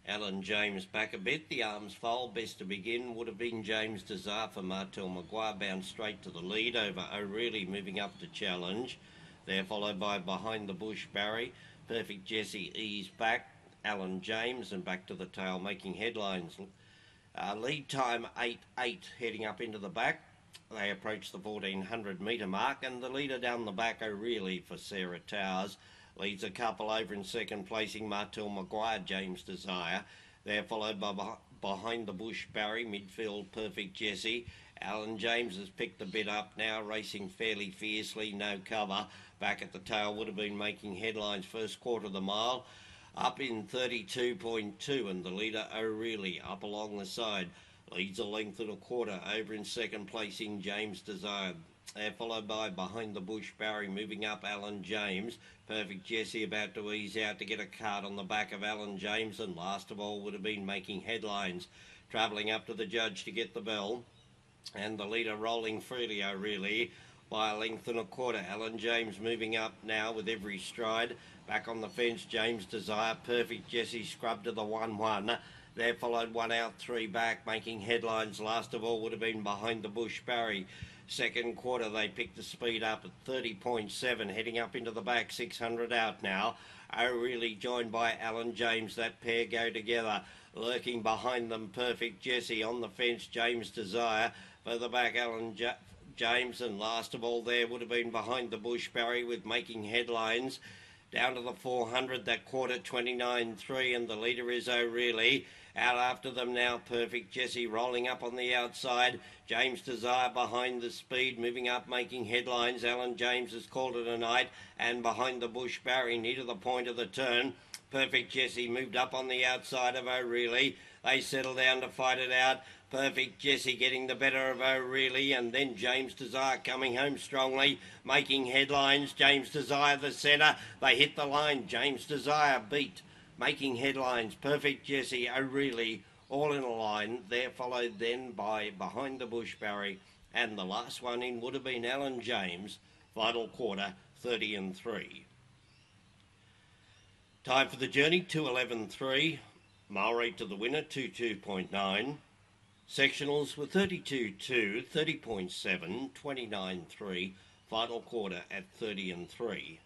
Alan James back a bit, the arms fold, best to begin would have been James Desire for Martel Maguire, bound straight to the lead over O'Reilly, moving up to challenge. They're followed by Behind the Bush Barry, Perfect Jesse ease back, Alan James, and back to the tail, making headlines. Lead time 8-8, heading up into the back. They approach the 1400 metre mark, and the leader down the back, O'Reilly for Sarah Towers, leads a couple over in second, placing Martel Maguire, James Desire. They're followed by Behind the Bush Barry, midfield Perfect Jesse. Alan James has picked the bit up now, racing fairly fiercely, no cover. Back at the tail would have been making headlines first quarter of the mile, up in 32.2, and the leader O'Reilly up along the side. Leads a length and a quarter over in second, placing James Desire. They're followed by Behind the Bush Barry, moving up Alan James. Perfect Jesse about to ease out to get a card on the back of Alan James, and last of all would have been making headlines. Travelling up to the judge to get the bell, and the leader rolling freely, O'Reilly, by a length and a quarter. Alan James moving up now with every stride. Back on the fence, James Desire. Perfect Jesse scrubbed to the 1-1. They're followed 1 out, 3 back, making headlines. Last of all would have been Behind the Bush Barry. Second quarter, they picked the speed up at 30.7, heading up into the back, 600 out now. O'Reilly joined by Alan James. That pair go together. Lurking behind them, Perfect Jesse. On the fence, James Desire. Further back, Alan James. And last of all there would have been Behind the Bush Barry with making headlines. Down to the 400, that quarter, 29.3, and the leader is O'Reilly. Out after them now, Perfect Jesse rolling up on the outside. James Desire behind the speed, moving up, making headlines. Alan James has called it a night, and Behind the Bush Barry near to the point of the turn. Perfect Jesse moved up on the outside of O'Reilly. They settle down to fight it out. Perfect Jesse getting the better of O'Reilly, and then James Desire coming home strongly, making headlines. James Desire the centre. They hit the line. James Desire beat, making headlines. Perfect Jesse, O'Reilly, all in a line. They're followed then by Behind the Bush Barry, and the last one in would have been Alan James. Final quarter, 30-3. Time for the journey, 2:11.3. Mile rate to the winner, 22.9. Sectionals were 32.2, 30.7, 29.3. Final quarter at 30-3.